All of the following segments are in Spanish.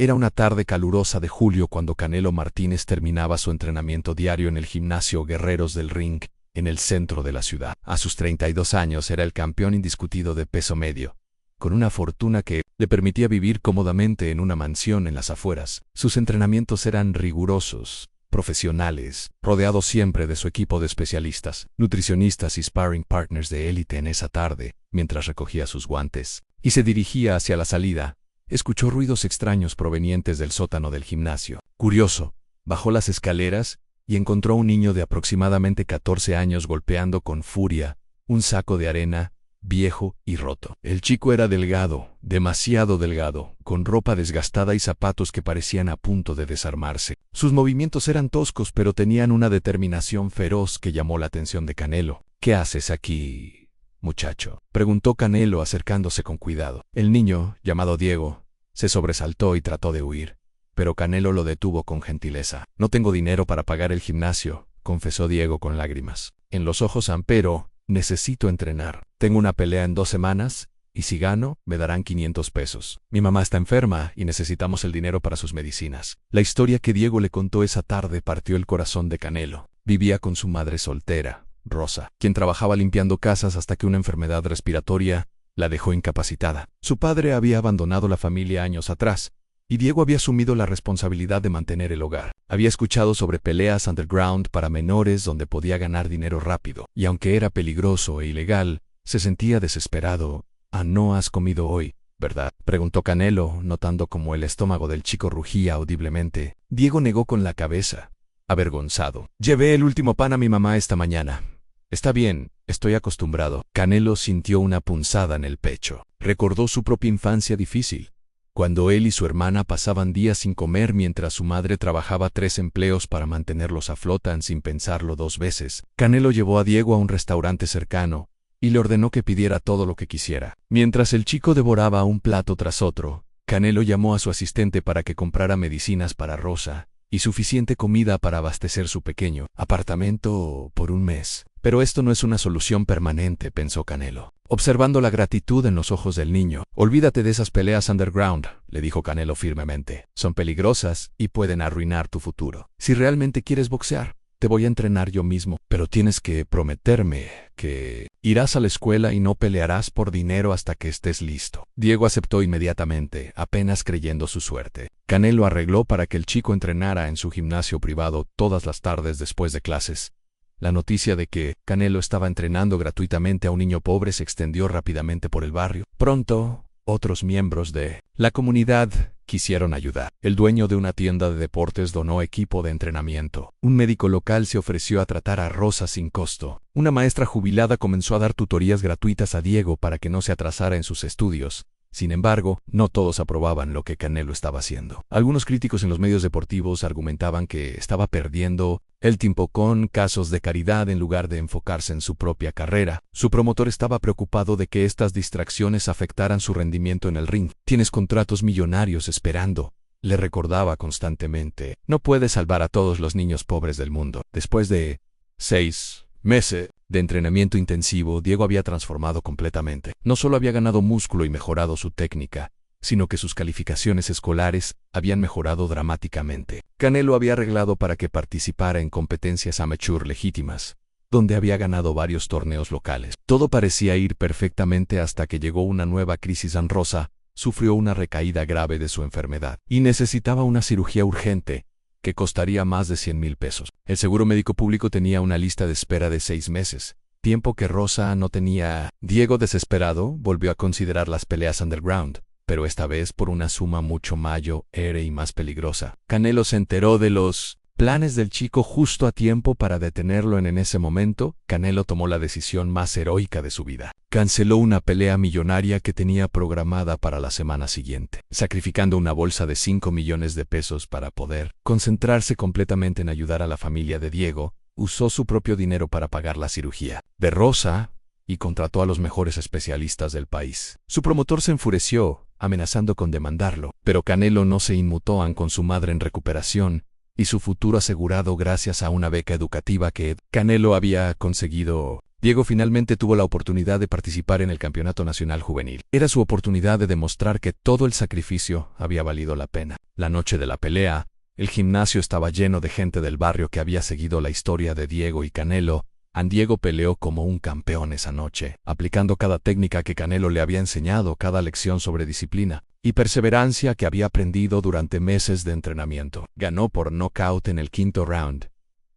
Era una tarde calurosa de julio cuando Canelo Martínez terminaba su entrenamiento diario en el gimnasio Guerreros del Ring, en el centro de la ciudad. A sus 32 años era el campeón indiscutido de peso medio, con una fortuna que le permitía vivir cómodamente en una mansión en las afueras. Sus entrenamientos eran rigurosos, profesionales, rodeado siempre de su equipo de especialistas, nutricionistas y sparring partners de élite. En esa tarde, mientras recogía sus guantes y se dirigía hacia la salida, escuchó ruidos extraños provenientes del sótano del gimnasio. Curioso, bajó las escaleras y encontró a un niño de aproximadamente 14 años golpeando con furia un saco de arena viejo y roto. El chico era delgado, demasiado delgado, con ropa desgastada y zapatos que parecían a punto de desarmarse. Sus movimientos eran toscos, pero tenían una determinación feroz que llamó la atención de Canelo. «¿Qué haces aquí, muchacho?», preguntó Canelo acercándose con cuidado. El niño, llamado Diego, se sobresaltó y trató de huir, pero Canelo lo detuvo con gentileza. «No tengo dinero para pagar el gimnasio», confesó Diego con lágrimas en los ojos, «pero necesito entrenar. Tengo una pelea en 2 semanas, y si gano, me darán 500 pesos. Mi mamá está enferma y necesitamos el dinero para sus medicinas». La historia que Diego le contó esa tarde partió el corazón de Canelo. Vivía con su madre soltera, Rosa, quien trabajaba limpiando casas hasta que una enfermedad respiratoria la dejó incapacitada. Su padre había abandonado la familia años atrás, y Diego había asumido la responsabilidad de mantener el hogar. Había escuchado sobre peleas underground para menores donde podía ganar dinero rápido, y aunque era peligroso e ilegal, se sentía desesperado. «¿No has comido hoy, verdad?», preguntó Canelo, notando cómo el estómago del chico rugía audiblemente. Diego negó con la cabeza, avergonzado. «Llevé el último pan a mi mamá esta mañana. Está bien, estoy acostumbrado». Canelo sintió una punzada en el pecho. Recordó su propia infancia difícil, cuando él y su hermana pasaban días sin comer mientras su madre trabajaba 3 empleos para mantenerlos a flote. Sin pensarlo 2 veces, Canelo llevó a Diego a un restaurante cercano y le ordenó que pidiera todo lo que quisiera. Mientras el chico devoraba un plato tras otro, Canelo llamó a su asistente para que comprara medicinas para Rosa y suficiente comida para abastecer su pequeño apartamento por un mes. «Pero esto no es una solución permanente», pensó Canelo, observando la gratitud en los ojos del niño. «Olvídate de esas peleas underground», le dijo Canelo firmemente. «Son peligrosas y pueden arruinar tu futuro. Si realmente quieres boxear, te voy a entrenar yo mismo, pero tienes que prometerme que irás a la escuela y no pelearás por dinero hasta que estés listo». Diego aceptó inmediatamente, apenas creyendo su suerte. Canelo arregló para que el chico entrenara en su gimnasio privado todas las tardes después de clases. La noticia de que Canelo estaba entrenando gratuitamente a un niño pobre se extendió rápidamente por el barrio. Pronto, otros miembros de la comunidad quisieron ayudar. El dueño de una tienda de deportes donó equipo de entrenamiento. Un médico local se ofreció a tratar a Rosa sin costo. Una maestra jubilada comenzó a dar tutorías gratuitas a Diego para que no se atrasara en sus estudios. Sin embargo, no todos aprobaban lo que Canelo estaba haciendo. Algunos críticos en los medios deportivos argumentaban que estaba perdiendo el tiempo con casos de caridad en lugar de enfocarse en su propia carrera. Su promotor estaba preocupado de que estas distracciones afectaran su rendimiento en el ring. «Tienes contratos millonarios esperando», le recordaba constantemente. «No puedes salvar a todos los niños pobres del mundo». Después de 6 meses de entrenamiento intensivo, Diego había transformado completamente. No solo había ganado músculo y mejorado su técnica, sino que sus calificaciones escolares habían mejorado dramáticamente. Canelo había arreglado para que participara en competencias amateur legítimas, donde había ganado varios torneos locales. Todo parecía ir perfectamente hasta que llegó una nueva crisis. Rosa sufrió una recaída grave de su enfermedad y necesitaba una cirugía urgente que costaría más de 100,000 pesos. El seguro médico público tenía una lista de espera de 6 meses, tiempo que Rosa no tenía. Diego, desesperado, volvió a considerar las peleas underground, pero esta vez por una suma mucho mayor y más peligrosa. Canelo se enteró de los planes del chico justo a tiempo para detenerlo. En ese momento, Canelo tomó la decisión más heroica de su vida. Canceló una pelea millonaria que tenía programada para la semana siguiente, sacrificando una bolsa de 5 millones de pesos para poder concentrarse completamente en ayudar a la familia de Diego. Usó su propio dinero para pagar la cirugía de Rosa y contrató a los mejores especialistas del país. Su promotor se enfureció, amenazando con demandarlo, pero Canelo no se inmutó con su madre en recuperación y su futuro asegurado gracias a una beca educativa que Canelo había conseguido Diego finalmente tuvo la oportunidad de participar en el Campeonato Nacional Juvenil. Era su oportunidad de demostrar que todo el sacrificio había valido la pena. La noche de la pelea, el gimnasio estaba lleno de gente del barrio que había seguido la historia de Diego y Canelo. Diego peleó como un campeón esa noche, aplicando cada técnica que Canelo le había enseñado, cada lección sobre disciplina y perseverancia que había aprendido durante meses de entrenamiento. Ganó por nocaut en el quinto round,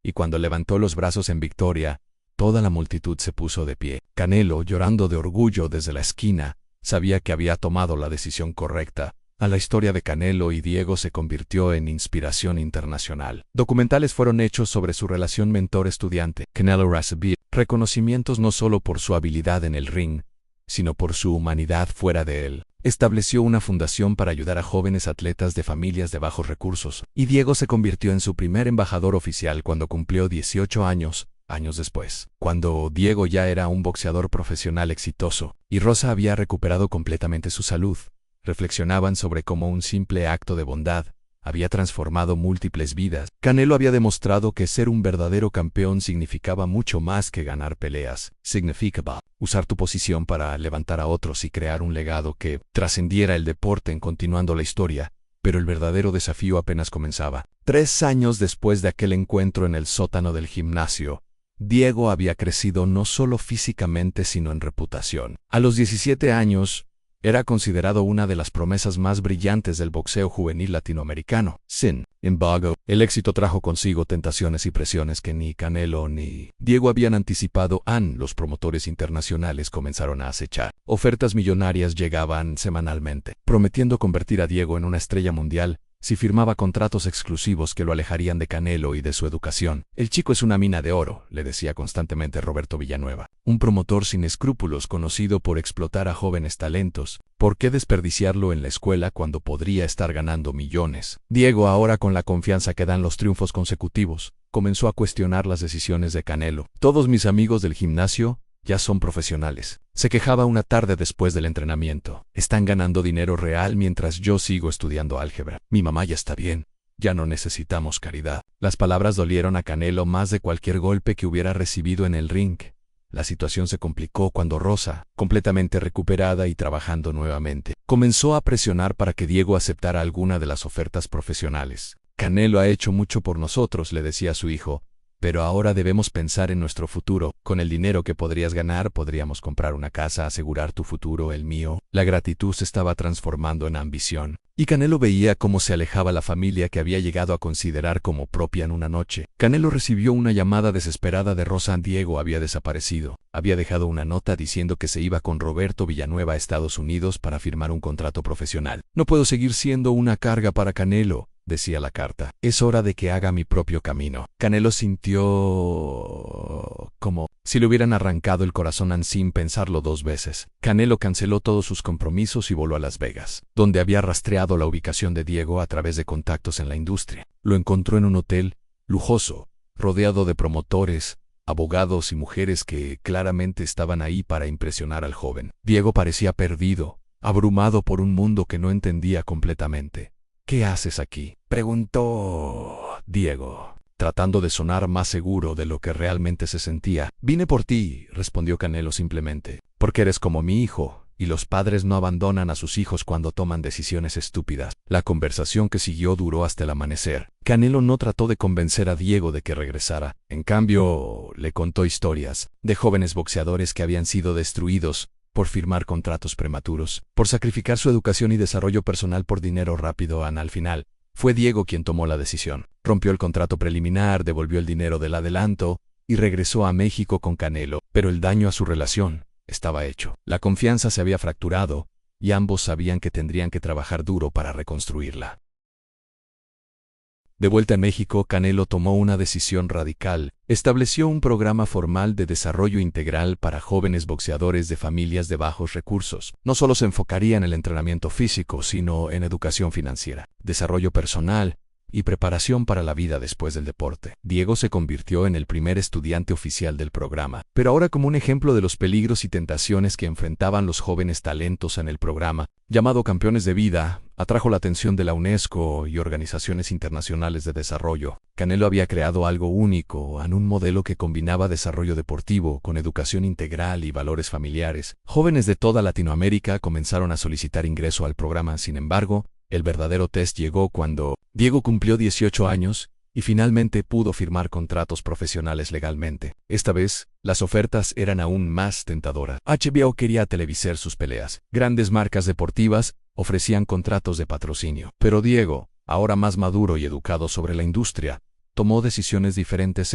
y cuando levantó los brazos en victoria, toda la multitud se puso de pie. Canelo, llorando de orgullo desde la esquina, sabía que había tomado la decisión correcta. La historia de Canelo y Diego se convirtió en inspiración internacional. Documentales fueron hechos sobre su relación mentor-estudiante. Canelo recibía reconocimientos no solo por su habilidad en el ring, sino por su humanidad fuera de él. Estableció una fundación para ayudar a jóvenes atletas de familias de bajos recursos, y Diego se convirtió en su primer embajador oficial cuando cumplió 18 años después. Cuando Diego ya era un boxeador profesional exitoso, y Rosa había recuperado completamente su salud, reflexionaban sobre cómo un simple acto de bondad había transformado múltiples vidas. Canelo había demostrado que ser un verdadero campeón significaba mucho más que ganar peleas. Significaba usar tu posición para levantar a otros y crear un legado que trascendiera el deporte en continuando la historia. Pero el verdadero desafío apenas comenzaba. 3 años después de aquel encuentro en el sótano del gimnasio, Diego había crecido no solo físicamente sino en reputación. A los 17 años, era considerado una de las promesas más brillantes del boxeo juvenil latinoamericano. Sin embargo, el éxito trajo consigo tentaciones y presiones que ni Canelo ni Diego habían anticipado. Los promotores internacionales comenzaron a acechar. Ofertas millonarias llegaban semanalmente, prometiendo convertir a Diego en una estrella mundial si firmaba contratos exclusivos que lo alejarían de Canelo y de su educación. El chico es una mina de oro, le decía constantemente Roberto Villanueva, un promotor sin escrúpulos conocido por explotar a jóvenes talentos. ¿Por qué desperdiciarlo en la escuela cuando podría estar ganando millones? Diego, ahora con la confianza que dan los triunfos consecutivos, comenzó a cuestionar las decisiones de Canelo. Todos mis amigos del gimnasio ya son profesionales, se quejaba una tarde después del entrenamiento. Están ganando dinero real mientras yo sigo estudiando álgebra. Mi mamá ya está bien. Ya no necesitamos caridad. Las palabras dolieron a Canelo más de cualquier golpe que hubiera recibido en el ring. La situación se complicó cuando Rosa, completamente recuperada y trabajando nuevamente, comenzó a presionar para que Diego aceptara alguna de las ofertas profesionales. Canelo ha hecho mucho por nosotros, le decía a su hijo, pero ahora debemos pensar en nuestro futuro. Con el dinero que podrías ganar, podríamos comprar una casa, asegurar tu futuro, el mío. La gratitud se estaba transformando en ambición, y Canelo veía cómo se alejaba la familia que había llegado a considerar como propia en una noche. Canelo recibió una llamada desesperada de Rosa. Diego había desaparecido. Había dejado una nota diciendo que se iba con Roberto Villanueva a Estados Unidos para firmar un contrato profesional. No puedo seguir siendo una carga para Canelo, decía la carta. Es hora de que haga mi propio camino. Canelo sintió como si le hubieran arrancado el corazón sin pensarlo 2 veces. Canelo canceló todos sus compromisos y voló a Las Vegas, donde había rastreado la ubicación de Diego a través de contactos en la industria. Lo encontró en un hotel lujoso, rodeado de promotores, abogados y mujeres que claramente estaban ahí para impresionar al joven. Diego parecía perdido, abrumado por un mundo que no entendía completamente. ¿Qué haces aquí?, preguntó Diego, tratando de sonar más seguro de lo que realmente se sentía. Vine por ti, respondió Canelo simplemente, porque eres como mi hijo, y los padres no abandonan a sus hijos cuando toman decisiones estúpidas. La conversación que siguió duró hasta el amanecer. Canelo no trató de convencer a Diego de que regresara. En cambio, le contó historias de jóvenes boxeadores que habían sido destruidos por firmar contratos prematuros, por sacrificar su educación y desarrollo personal por dinero rápido. Al final, fue Diego quien tomó la decisión. Rompió el contrato preliminar, devolvió el dinero del adelanto y regresó a México con Canelo. Pero el daño a su relación estaba hecho. La confianza se había fracturado y ambos sabían que tendrían que trabajar duro para reconstruirla. De vuelta en México, Canelo tomó una decisión radical. Estableció un programa formal de desarrollo integral para jóvenes boxeadores de familias de bajos recursos. No solo se enfocaría en el entrenamiento físico, sino en educación financiera, desarrollo personal y preparación para la vida después del deporte. Diego se convirtió en el primer estudiante oficial del programa, pero ahora como un ejemplo de los peligros y tentaciones que enfrentaban los jóvenes talentos en el programa, llamado Campeones de Vida. atrajo la atención de la UNESCO y organizaciones internacionales de desarrollo. Canelo había creado algo único, en un modelo que combinaba desarrollo deportivo con educación integral y valores familiares. Jóvenes de toda Latinoamérica comenzaron a solicitar ingreso al programa. Sin embargo, el verdadero test llegó cuando Diego cumplió 18 años y finalmente pudo firmar contratos profesionales legalmente. Esta vez, las ofertas eran aún más tentadoras. HBO quería televisar sus peleas. Grandes marcas deportivas ofrecían contratos de patrocinio. Pero Diego, ahora más maduro y educado sobre la industria, tomó decisiones diferentes.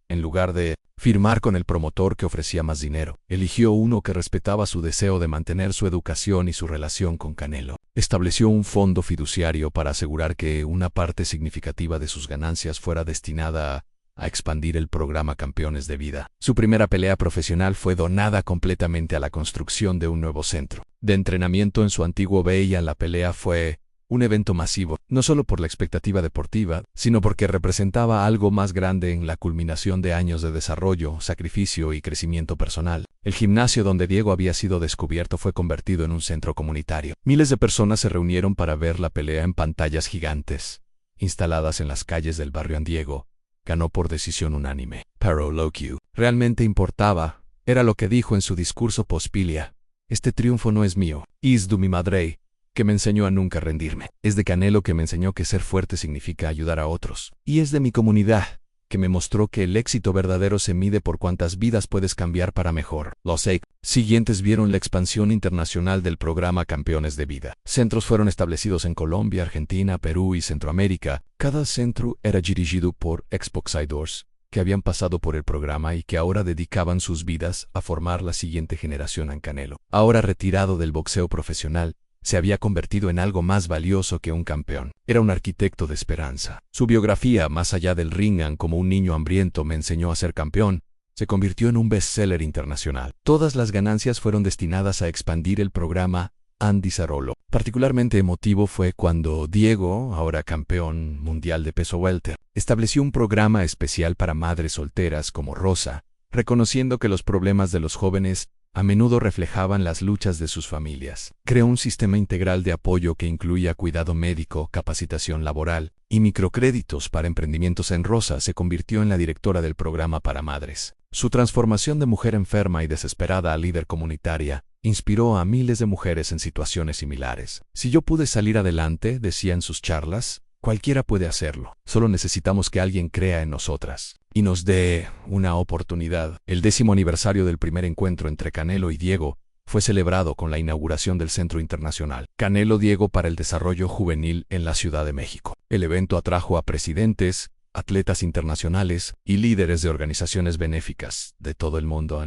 En lugar de firmar con el promotor que ofrecía más dinero, eligió uno que respetaba su deseo de mantener su educación y su relación con Canelo. Estableció un fondo fiduciario para asegurar que una parte significativa de sus ganancias fuera destinada a expandir el programa Campeones de Vida. Su primera pelea profesional fue donada completamente a la construcción de un nuevo centro de entrenamiento en su antiguo Bahía. La pelea fue un evento masivo, no solo por la expectativa deportiva, sino porque representaba algo más grande en la culminación de años de desarrollo, sacrificio y crecimiento personal. El gimnasio donde Diego había sido descubierto fue convertido en un centro comunitario. Miles de personas se reunieron para ver la pelea en pantallas gigantes, instaladas en las calles del barrio. Diego ganó por decisión unánime. Pero lo que realmente importaba era lo que dijo en su discurso post-pelea. Este triunfo no es mío, es de mi madre, que me enseñó a nunca rendirme. Es de Canelo, que me enseñó que ser fuerte significa ayudar a otros. Y es de mi comunidad, que me mostró que el éxito verdadero se mide por cuántas vidas puedes cambiar para mejor. Los siguientes vieron la expansión internacional del programa Campeones de Vida. Centros fueron establecidos en Colombia, Argentina, Perú y Centroamérica. Cada centro era dirigido por exboxadores que habían pasado por el programa y que ahora dedicaban sus vidas a formar la siguiente generación. En Canelo, ahora retirado del boxeo profesional, se había convertido en algo más valioso que un campeón. Era un arquitecto de esperanza. Su biografía, más allá del ring, como un niño hambriento me enseñó a ser campeón, se convirtió en un bestseller internacional. Todas las ganancias fueron destinadas a expandir el programa Andy Zarolo. Particularmente emotivo fue cuando Diego, ahora campeón mundial de peso welter, estableció un programa especial para madres solteras como Rosa, reconociendo que los problemas de los jóvenes a menudo reflejaban las luchas de sus familias. Creó un sistema integral de apoyo que incluía cuidado médico, capacitación laboral y microcréditos para emprendimientos. En Rosa se convirtió en la directora del programa para madres. Su transformación de mujer enferma y desesperada a líder comunitaria inspiró a miles de mujeres en situaciones similares. Si yo pude salir adelante, decía en sus charlas, cualquiera puede hacerlo. Solo necesitamos que alguien crea en nosotras y nos dé una oportunidad. El 10º aniversario del primer encuentro entre Canelo y Diego fue celebrado con la inauguración del Centro Internacional Canelo-Diego para el Desarrollo Juvenil en la Ciudad de México. El evento atrajo a presidentes, atletas internacionales y líderes de organizaciones benéficas de todo el mundo.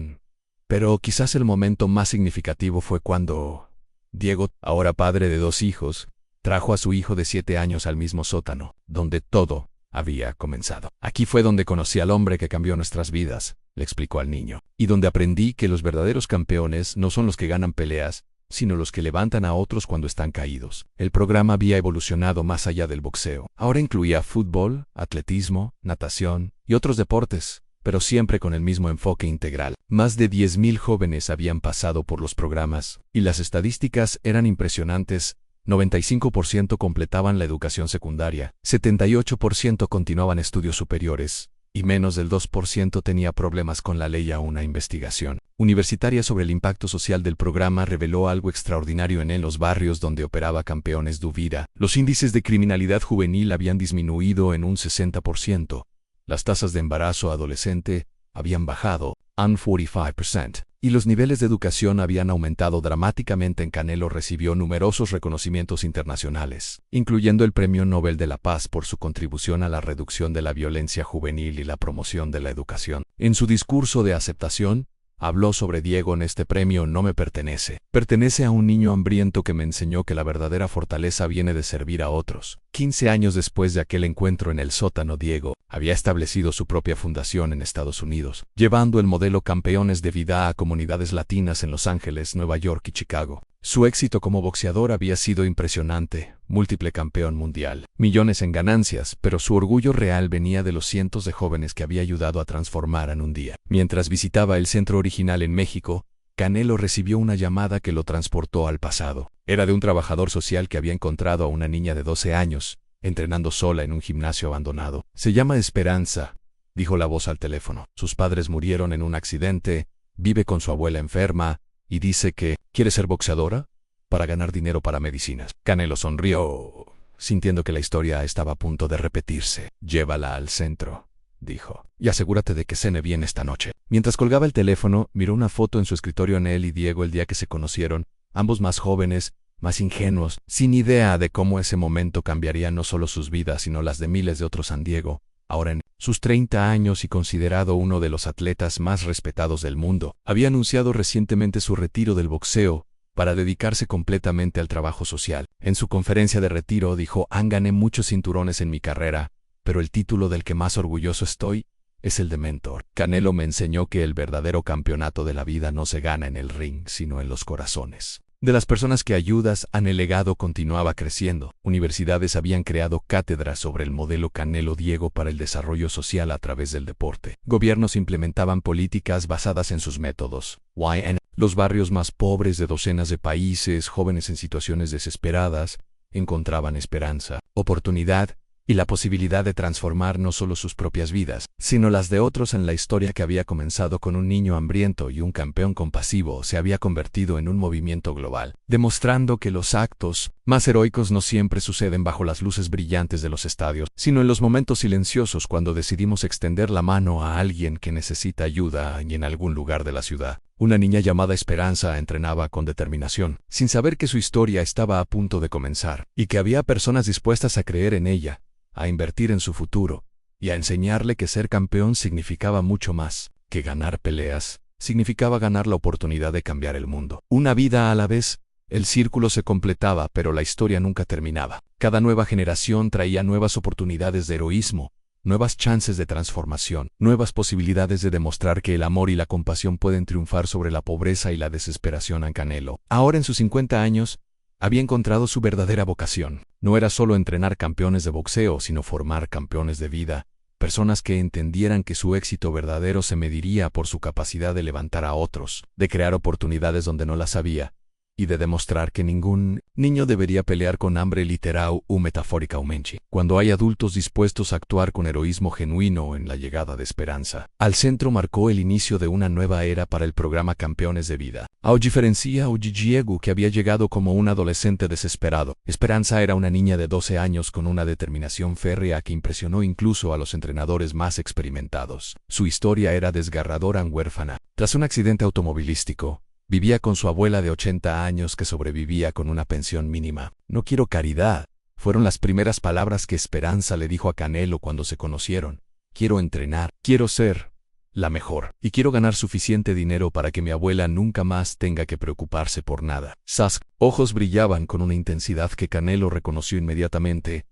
Pero quizás el momento más significativo fue cuando Diego, ahora padre de 2 hijos, trajo a su hijo de 7 años al mismo sótano, donde todo había comenzado. Aquí fue donde conocí al hombre que cambió nuestras vidas, le explicó al niño, y donde aprendí que los verdaderos campeones no son los que ganan peleas, sino los que levantan a otros cuando están caídos. El programa había evolucionado más allá del boxeo. Ahora incluía fútbol, atletismo, natación y otros deportes, pero siempre con el mismo enfoque integral. Más de 10,000 jóvenes habían pasado por los programas, y las estadísticas eran impresionantes. 95% completaban la educación secundaria, 78% continuaban estudios superiores, y menos del 2% tenía problemas con la ley. A una investigación universitaria sobre el impacto social del programa reveló algo extraordinario. En los barrios donde operaba Campeones de Vida, los índices de criminalidad juvenil habían disminuido en un 60%. Las tasas de embarazo adolescente habían bajado un 45%, y los niveles de educación habían aumentado dramáticamente. En Canelo recibió numerosos reconocimientos internacionales, incluyendo el Premio Nobel de la Paz por su contribución a la reducción de la violencia juvenil y la promoción de la educación. En su discurso de aceptación, habló sobre Diego. En este premio no me pertenece. Pertenece a un niño hambriento que me enseñó que la verdadera fortaleza viene de servir a otros. 15 años después de aquel encuentro en el sótano, Diego había establecido su propia fundación en Estados Unidos, llevando el modelo Campeones de Vida a comunidades latinas en Los Ángeles, Nueva York y Chicago. Su éxito como boxeador había sido impresionante, múltiple campeón mundial, millones en ganancias, pero su orgullo real venía de los cientos de jóvenes que había ayudado a transformar en un día. Mientras visitaba el centro original en México, Canelo recibió una llamada que lo transportó al pasado. Era de un trabajador social que había encontrado a una niña de 12 años, entrenando sola en un gimnasio abandonado. Se llama Esperanza, dijo la voz al teléfono. Sus padres murieron en un accidente, vive con su abuela enferma, y dice que ¿quiere ser boxeadora? Para ganar dinero para medicinas. Canelo sonrió, sintiendo que la historia estaba a punto de repetirse. Llévala al centro, dijo, y asegúrate de que cene bien esta noche. Mientras colgaba el teléfono, miró una foto en su escritorio en él y Diego el día que se conocieron, ambos más jóvenes, más ingenuos, sin idea de cómo ese momento cambiaría no solo sus vidas, sino las de miles de otros. San Diego, ahora en sus 30 años y considerado uno de los atletas más respetados del mundo, había anunciado recientemente su retiro del boxeo para dedicarse completamente al trabajo social. En su conferencia de retiro dijo: gané muchos cinturones en mi carrera, pero el título del que más orgulloso estoy es el de mentor. Canelo me enseñó que el verdadero campeonato de la vida no se gana en el ring, sino en los corazones de las personas que ayudas. El legado continuaba creciendo. Universidades habían creado cátedras sobre el modelo Canelo Diego para el desarrollo social a través del deporte. Gobiernos implementaban políticas basadas en sus métodos. En los barrios más pobres de docenas de países, jóvenes en situaciones desesperadas encontraban esperanza, oportunidad y la posibilidad de transformar no solo sus propias vidas, sino las de otros. En la historia que había comenzado con un niño hambriento y un campeón compasivo se había convertido en un movimiento global, demostrando que los actos más heroicos no siempre suceden bajo las luces brillantes de los estadios, sino en los momentos silenciosos cuando decidimos extender la mano a alguien que necesita ayuda. Y en algún lugar de la ciudad, una niña llamada Esperanza entrenaba con determinación, sin saber que su historia estaba a punto de comenzar, y que había personas dispuestas a creer en ella, a invertir en su futuro, y a enseñarle que ser campeón significaba mucho más que ganar peleas, significaba ganar la oportunidad de cambiar el mundo. Una vida a la vez, el círculo se completaba, pero la historia nunca terminaba. Cada nueva generación traía nuevas oportunidades de heroísmo, nuevas chances de transformación, nuevas posibilidades de demostrar que el amor y la compasión pueden triunfar sobre la pobreza y la desesperación. Canelo, ahora en sus 50 años, había encontrado su verdadera vocación. No era solo entrenar campeones de boxeo, sino formar campeones de vida, personas que entendieran que su éxito verdadero se mediría por su capacidad de levantar a otros, de crear oportunidades donde no las había, y de demostrar que ningún niño debería pelear con hambre literal o metafóricamente. Cuando hay adultos dispuestos a actuar con heroísmo genuino en la llegada de Esperanza al centro marcó el inicio de una nueva era para el programa Campeones de Vida. A diferencia de Diego, que había llegado como un adolescente desesperado, Esperanza era una niña de 12 años con una determinación férrea que impresionó incluso a los entrenadores más experimentados. Su historia era desgarradora. Huérfana, tras un accidente automovilístico, vivía con su abuela de 80 años que sobrevivía con una pensión mínima. No quiero caridad, fueron las primeras palabras que Esperanza le dijo a Canelo cuando se conocieron. Quiero entrenar, quiero ser la mejor, y quiero ganar suficiente dinero para que mi abuela nunca más tenga que preocuparse por nada. Sus ojos brillaban con una intensidad que Canelo reconoció inmediatamente.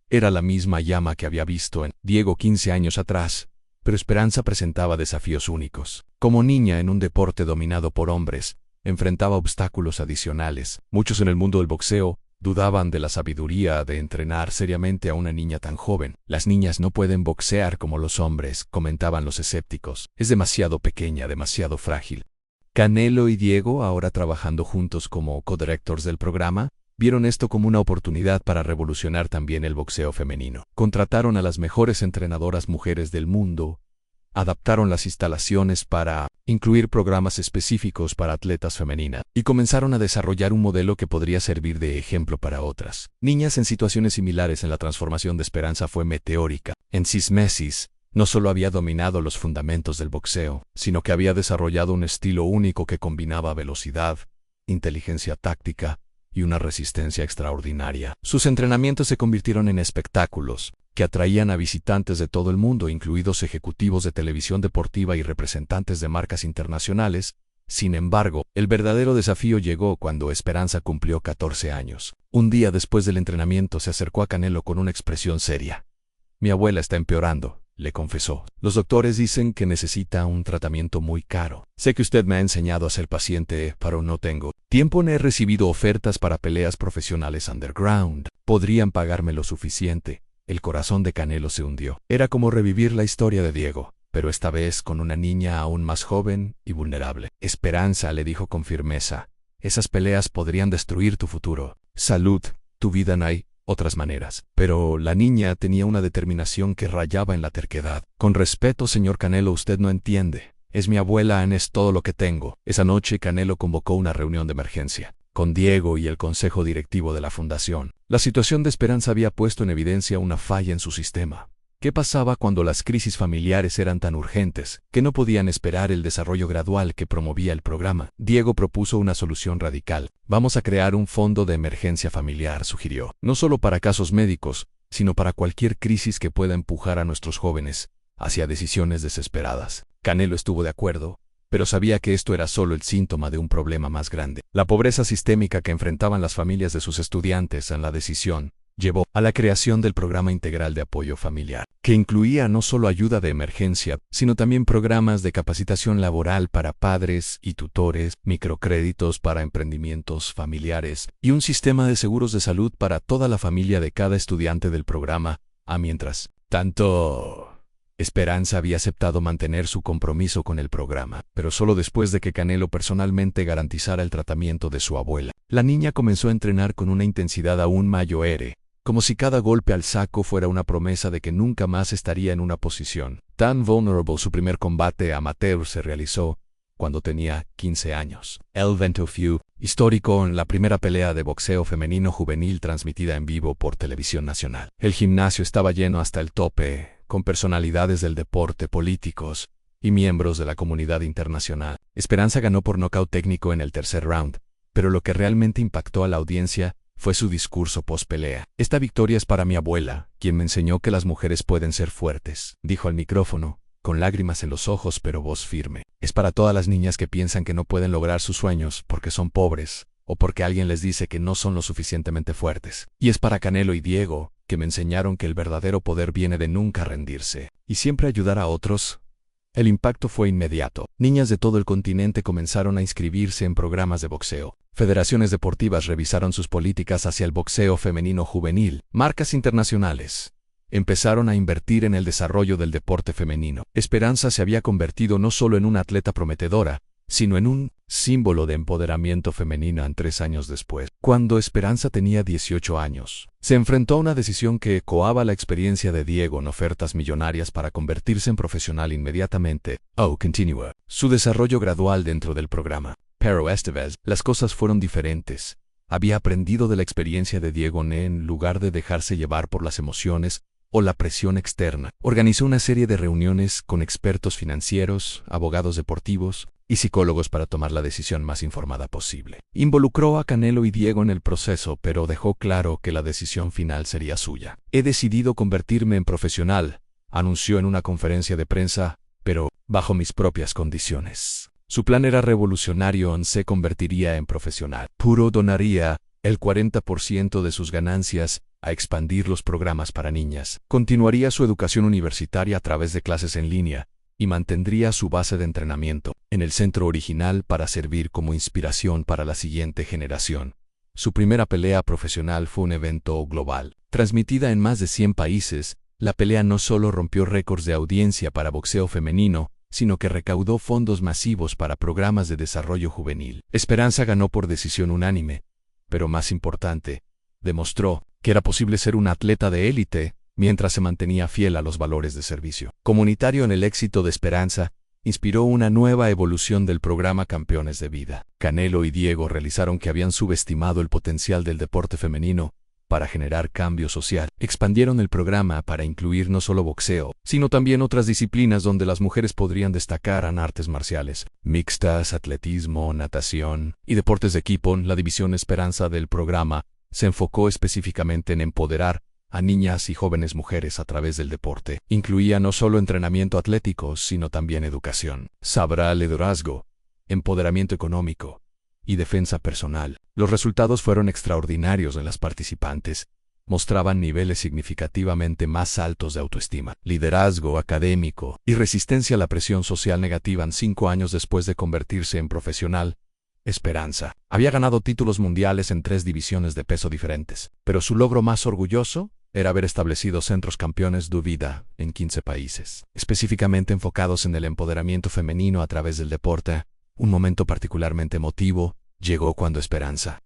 Era la misma llama que había visto en Diego 15 años atrás. Pero Esperanza presentaba desafíos únicos. Como niña en un deporte dominado por hombres, enfrentaba obstáculos adicionales. Muchos en el mundo del boxeo dudaban de la sabiduría de entrenar seriamente a una niña tan joven. Las niñas no pueden boxear como los hombres, comentaban los escépticos. Es demasiado pequeña, demasiado frágil. Canelo y Diego, ahora trabajando juntos como co-directors del programa, vieron esto como una oportunidad para revolucionar también el boxeo femenino. Contrataron a las mejores entrenadoras mujeres del mundo, adaptaron las instalaciones para incluir programas específicos para atletas femeninas, y comenzaron a desarrollar un modelo que podría servir de ejemplo para otras niñas en situaciones similares. En la transformación de Esperanza fue meteórica. En 6 meses, no solo había dominado los fundamentos del boxeo, sino que había desarrollado un estilo único que combinaba velocidad, inteligencia táctica y una resistencia extraordinaria. Sus entrenamientos se convirtieron en espectáculos que atraían a visitantes de todo el mundo, incluidos ejecutivos de televisión deportiva y representantes de marcas internacionales. Sin embargo, el verdadero desafío llegó cuando Esperanza cumplió 14 años. Un día después del entrenamiento se acercó a Canelo con una expresión seria. Mi abuela está empeorando, le confesó. Los doctores dicen que necesita un tratamiento muy caro. Sé que usted me ha enseñado a ser paciente, pero no tengo tiempo. No he recibido ofertas para peleas profesionales underground. Podrían pagarme lo suficiente. El corazón de Canelo se hundió. Era como revivir la historia de Diego. pero esta vez con una niña aún más joven y vulnerable. Esperanza, le dijo con firmeza, esas peleas podrían destruir tu futuro. Salud, tu vida, no hay otras maneras. Pero la niña tenía una determinación que rayaba en la terquedad. Con respeto, señor Canelo, usted no entiende. Es mi abuela, Ana, es todo lo que tengo. Esa noche Canelo convocó una reunión de emergencia con Diego y el consejo directivo de la fundación. La situación de Esperanza había puesto en evidencia una falla en su sistema. ¿Qué pasaba cuando las crisis familiares eran tan urgentes que no podían esperar el desarrollo gradual que promovía el programa? Diego propuso una solución radical. Vamos a crear un fondo de emergencia familiar, sugirió. No solo para casos médicos, sino para cualquier crisis que pueda empujar a nuestros jóvenes hacia decisiones desesperadas. Canelo estuvo de acuerdo, pero sabía que esto era solo el síntoma de un problema más grande. La pobreza sistémica que enfrentaban las familias de sus estudiantes en la decisión llevó a la creación del Programa Integral de Apoyo Familiar, que incluía no solo ayuda de emergencia, sino también programas de capacitación laboral para padres y tutores, microcréditos para emprendimientos familiares y un sistema de seguros de salud para toda la familia de cada estudiante del programa. Mientras tanto, Esperanza había aceptado mantener su compromiso con el programa, pero solo después de que Canelo personalmente garantizara el tratamiento de su abuela. La niña comenzó a entrenar con una intensidad aún mayor, como si cada golpe al saco fuera una promesa de que nunca más estaría en una posición tan vulnerable. Su primer combate amateur se realizó cuando tenía 15 años. El evento fue histórico en la primera pelea de boxeo femenino juvenil transmitida en vivo por Televisión Nacional. El gimnasio estaba lleno hasta el tope, con personalidades del deporte, políticos y miembros de la comunidad internacional. Esperanza ganó por nocaut técnico en el tercer round, pero lo que realmente impactó a la audiencia fue su discurso post-pelea. Esta victoria es para mi abuela, quien me enseñó que las mujeres pueden ser fuertes, dijo al micrófono, con lágrimas en los ojos pero voz firme. Es para todas las niñas que piensan que no pueden lograr sus sueños porque son pobres o porque alguien les dice que no son lo suficientemente fuertes. Y es para Canelo y Diego, que me enseñaron que el verdadero poder viene de nunca rendirse y siempre ayudar a otros. El impacto fue inmediato. Niñas de todo el continente comenzaron a inscribirse en programas de boxeo. Federaciones deportivas revisaron sus políticas hacia el boxeo femenino juvenil. Marcas internacionales empezaron a invertir en el desarrollo del deporte femenino. Esperanza se había convertido no solo en una atleta prometedora, sino en un símbolo de empoderamiento femenino. 3 años después, cuando Esperanza tenía 18 años, se enfrentó a una decisión que ecoaba la experiencia de Diego en ofertas millonarias para convertirse en profesional inmediatamente. Continúa su desarrollo gradual dentro del programa. Pero esta vez, las cosas fueron diferentes. Había aprendido de la experiencia de Diego en lugar de dejarse llevar por las emociones o la presión externa. Organizó una serie de reuniones con expertos financieros, abogados deportivos y psicólogos para tomar la decisión más informada posible. Involucró a Canelo y Diego en el proceso, pero dejó claro que la decisión final sería suya. He decidido convertirme en profesional, anunció en una conferencia de prensa, pero bajo mis propias condiciones. Su plan era revolucionario. Se convertiría en profesional. Puro donaría el 40% de sus ganancias a expandir los programas para niñas. Continuaría su educación universitaria a través de clases en línea y mantendría su base de entrenamiento en el centro original para servir como inspiración para la siguiente generación. Su primera pelea profesional fue un evento global. Transmitida en más de 100 países, la pelea no solo rompió récords de audiencia para boxeo femenino, sino que recaudó fondos masivos para programas de desarrollo juvenil. Esperanza ganó por decisión unánime, pero más importante, demostró que era posible ser un atleta de élite mientras se mantenía fiel a los valores de servicio comunitario. En el éxito de Esperanza, inspiró una nueva evolución del programa Campeones de Vida. Canelo y Diego realizaron que habían subestimado el potencial del deporte femenino para generar cambio social. Expandieron el programa para incluir no solo boxeo, sino también otras disciplinas donde las mujeres podrían destacar en artes marciales mixtas, atletismo, natación y deportes de equipo. La división Esperanza del programa se enfocó específicamente en empoderar a niñas y jóvenes mujeres a través del deporte. Incluía no solo entrenamiento atlético, sino también educación, liderazgo, empoderamiento económico y defensa personal. Los resultados fueron extraordinarios en las participantes. Mostraban niveles significativamente más altos de autoestima, liderazgo académico y resistencia a la presión social negativa. 5 años después de convertirse en profesional, Esperanza había ganado títulos mundiales en 3 divisiones de peso diferentes. Pero su logro más orgulloso era haber establecido centros campeones de vida en 15 países, específicamente enfocados en el empoderamiento femenino a través del deporte. Un momento particularmente emotivo llegó cuando Esperanza,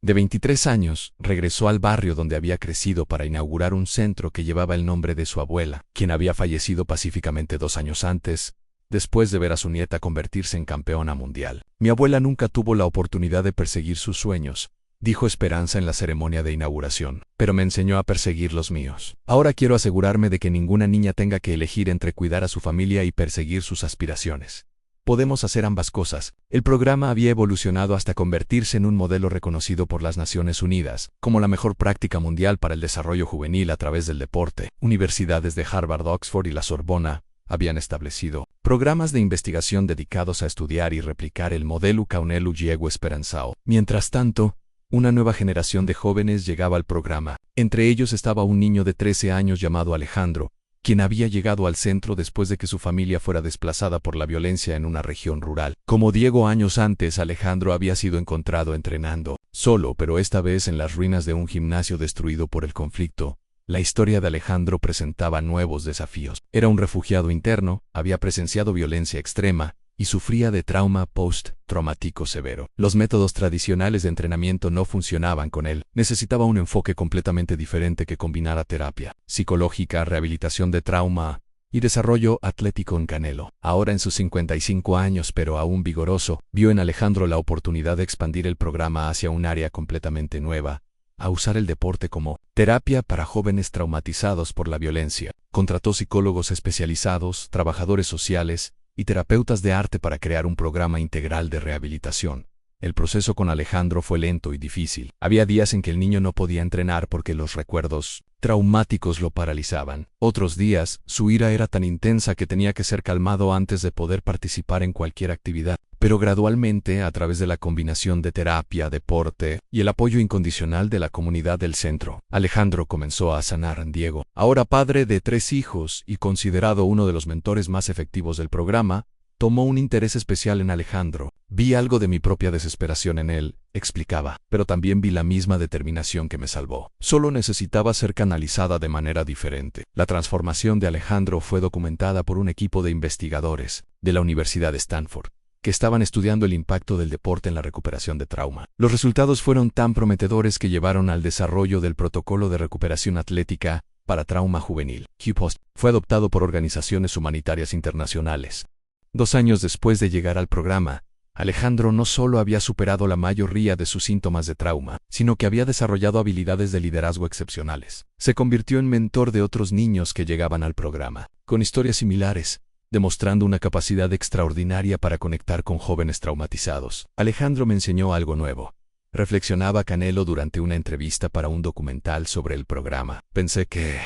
de 23 años, regresó al barrio donde había crecido para inaugurar un centro que llevaba el nombre de su abuela, quien había fallecido pacíficamente 2 años antes, después de ver a su nieta convertirse en campeona mundial. Mi abuela nunca tuvo la oportunidad de perseguir sus sueños, dijo Esperanza en la ceremonia de inauguración, pero me enseñó a perseguir los míos. Ahora quiero asegurarme de que ninguna niña tenga que elegir entre cuidar a su familia y perseguir sus aspiraciones. Podemos hacer ambas cosas. El programa había evolucionado hasta convertirse en un modelo reconocido por las Naciones Unidas como la mejor práctica mundial para el desarrollo juvenil a través del deporte. Universidades de Harvard, Oxford y la Sorbona habían establecido programas de investigación dedicados a estudiar y replicar el modelo Kaunelu Diego Esperanzao. Mientras tanto, una nueva generación de jóvenes llegaba al programa. Entre ellos estaba un niño de 13 años llamado Alejandro, quien había llegado al centro después de que su familia fuera desplazada por la violencia en una región rural. Como Diego años antes, Alejandro había sido encontrado entrenando, solo, pero esta vez en las ruinas de un gimnasio destruido por el conflicto. La historia de Alejandro presentaba nuevos desafíos. Era un refugiado interno, había presenciado violencia extrema y sufría de trauma post-traumático severo. Los métodos tradicionales de entrenamiento no funcionaban con él. Necesitaba un enfoque completamente diferente que combinara terapia psicológica, rehabilitación de trauma y desarrollo atlético en Canelo. Ahora en sus 55 años, pero aún vigoroso, vio en Alejandro la oportunidad de expandir el programa hacia un área completamente nueva, a usar el deporte como terapia para jóvenes traumatizados por la violencia. Contrató psicólogos especializados, trabajadores sociales y terapeutas de arte para crear un programa integral de rehabilitación. El proceso con Alejandro fue lento y difícil. Había días en que el niño no podía entrenar porque los recuerdos traumáticos lo paralizaban. Otros días, su ira era tan intensa que tenía que ser calmado antes de poder participar en cualquier actividad. Pero gradualmente, a través de la combinación de terapia, deporte y el apoyo incondicional de la comunidad del centro, Alejandro comenzó a sanar. Diego, ahora padre de 3 hijos y considerado uno de los mentores más efectivos del programa, tomó un interés especial en Alejandro. Vi algo de mi propia desesperación en él, explicaba, pero también vi la misma determinación que me salvó. Solo necesitaba ser canalizada de manera diferente. La transformación de Alejandro fue documentada por un equipo de investigadores de la Universidad de Stanford, que estaban estudiando el impacto del deporte en la recuperación de trauma. Los resultados fueron tan prometedores que llevaron al desarrollo del protocolo de recuperación atlética para trauma juvenil. QPOST fue adoptado por organizaciones humanitarias internacionales. 2 años después de llegar al programa, Alejandro no solo había superado la mayoría de sus síntomas de trauma, sino que había desarrollado habilidades de liderazgo excepcionales. Se convirtió en mentor de otros niños que llegaban al programa, con historias similares, demostrando una capacidad extraordinaria para conectar con jóvenes traumatizados. Alejandro me enseñó algo nuevo. Reflexionaba Canelo durante una entrevista para un documental sobre el programa. Pensé que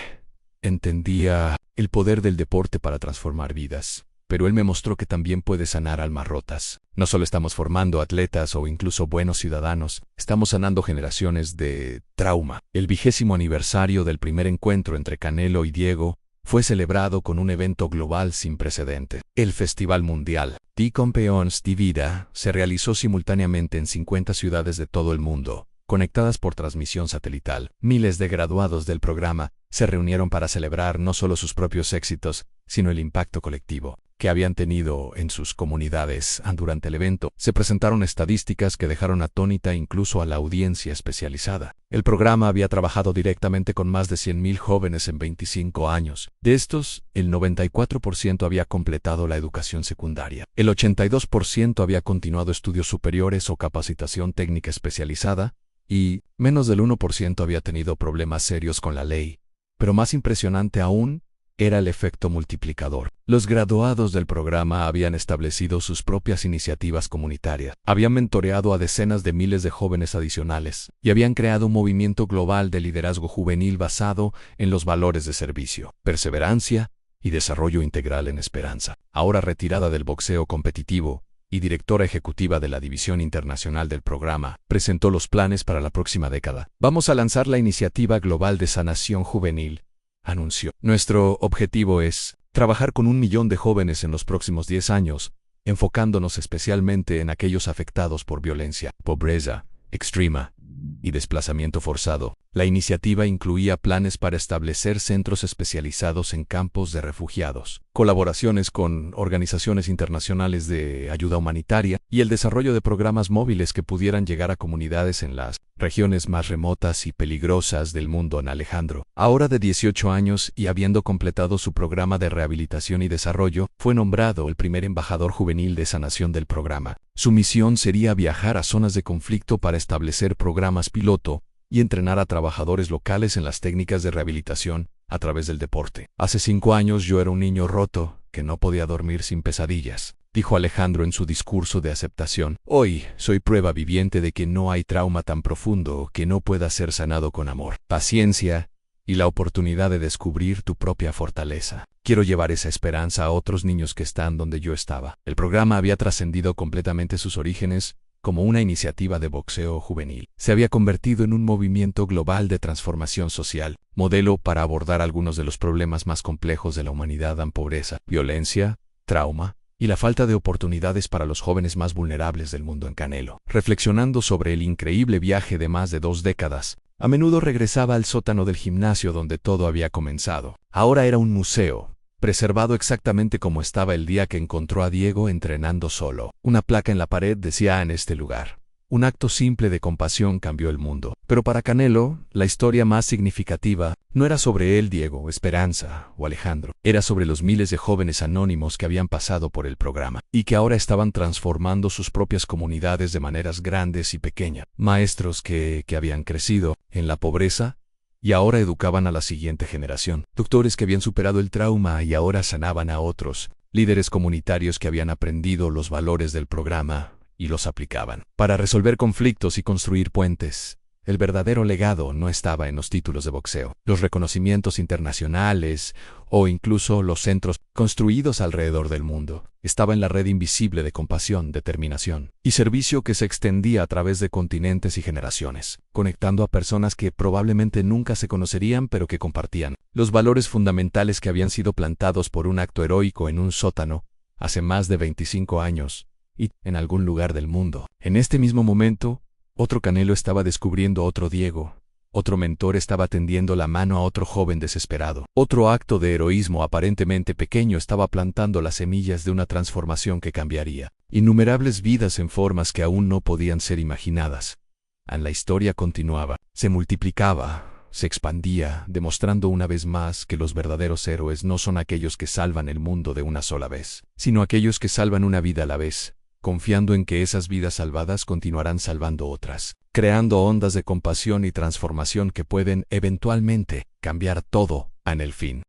entendía el poder del deporte para transformar vidas. Pero él me mostró que también puede sanar almas rotas. No solo estamos formando atletas o incluso buenos ciudadanos, estamos sanando generaciones de trauma. El 20º aniversario del primer encuentro entre Canelo y Diego fue celebrado con un evento global sin precedente. El Festival Mundial de Campeones de Vida se realizó simultáneamente en 50 ciudades de todo el mundo, conectadas por transmisión satelital. Miles de graduados del programa se reunieron para celebrar no solo sus propios éxitos, sino el impacto colectivo que habían tenido en sus comunidades. Durante el evento, se presentaron estadísticas que dejaron atónita incluso a la audiencia especializada. El programa había trabajado directamente con más de 100,000 jóvenes en 25 años. De estos, el 94% había completado la educación secundaria. El 82% había continuado estudios superiores o capacitación técnica especializada, y menos del 1% había tenido problemas serios con la ley. Pero más impresionante aún, era el efecto multiplicador. Los graduados del programa habían establecido sus propias iniciativas comunitarias, habían mentoreado a decenas de miles de jóvenes adicionales y habían creado un movimiento global de liderazgo juvenil basado en los valores de servicio, perseverancia y desarrollo integral en Esperanza. Ahora retirada del boxeo competitivo y directora ejecutiva de la división internacional del programa, presentó los planes para la próxima década. Vamos a lanzar la iniciativa global de sanación juvenil, anunció. Nuestro objetivo es trabajar con 1 millón de jóvenes en los próximos 10 años, enfocándonos especialmente en aquellos afectados por violencia, pobreza extrema y desplazamiento forzado. La iniciativa incluía planes para establecer centros especializados en campos de refugiados, colaboraciones con organizaciones internacionales de ayuda humanitaria y el desarrollo de programas móviles que pudieran llegar a comunidades en las regiones más remotas y peligrosas del mundo. Alejandro, ahora de 18 años y habiendo completado su programa de rehabilitación y desarrollo, fue nombrado el primer embajador juvenil de sanación del programa. Su misión sería viajar a zonas de conflicto para establecer programas piloto y entrenar a trabajadores locales en las técnicas de rehabilitación a través del deporte. Hace 5 años yo era un niño roto que no podía dormir sin pesadillas, dijo Alejandro en su discurso de aceptación. Hoy soy prueba viviente de que no hay trauma tan profundo que no pueda ser sanado con amor, paciencia y la oportunidad de descubrir tu propia fortaleza. Quiero llevar esa esperanza a otros niños que están donde yo estaba. El programa había trascendido completamente sus orígenes como una iniciativa de boxeo juvenil. Se había convertido en un movimiento global de transformación social, modelo para abordar algunos de los problemas más complejos de la humanidad: pobreza, violencia, trauma y la falta de oportunidades para los jóvenes más vulnerables del mundo. En Canelo, reflexionando sobre el increíble viaje de más de 2 décadas, a menudo regresaba al sótano del gimnasio donde todo había comenzado. Ahora era un museo, preservado exactamente como estaba el día que encontró a Diego entrenando solo. Una placa en la pared decía: en este lugar, un acto simple de compasión cambió el mundo. Pero para Canelo, la historia más significativa no era sobre él, Diego, Esperanza o Alejandro. Era sobre los miles de jóvenes anónimos que habían pasado por el programa y que ahora estaban transformando sus propias comunidades de maneras grandes y pequeñas. Maestros que habían crecido en la pobreza y ahora educaban a la siguiente generación. Doctores que habían superado el trauma y ahora sanaban a otros. Líderes comunitarios que habían aprendido los valores del programa y los aplicaban para resolver conflictos y construir puentes. El verdadero legado no estaba en los títulos de boxeo, los reconocimientos internacionales o incluso los centros construidos alrededor del mundo. Estaba en la red invisible de compasión, determinación y servicio que se extendía a través de continentes y generaciones, conectando a personas que probablemente nunca se conocerían pero que compartían los valores fundamentales que habían sido plantados por un acto heroico en un sótano hace más de 25 años y en algún lugar del mundo. En este mismo momento, otro Canelo estaba descubriendo otro Diego. Otro mentor estaba tendiendo la mano a otro joven desesperado. Otro acto de heroísmo aparentemente pequeño estaba plantando las semillas de una transformación que cambiaría innumerables vidas en formas que aún no podían ser imaginadas. La historia continuaba, se multiplicaba, se expandía, demostrando una vez más que los verdaderos héroes no son aquellos que salvan el mundo de una sola vez, sino aquellos que salvan una vida a la vez, confiando en que esas vidas salvadas continuarán salvando otras, creando ondas de compasión y transformación que pueden, eventualmente, cambiar todo, en el fin.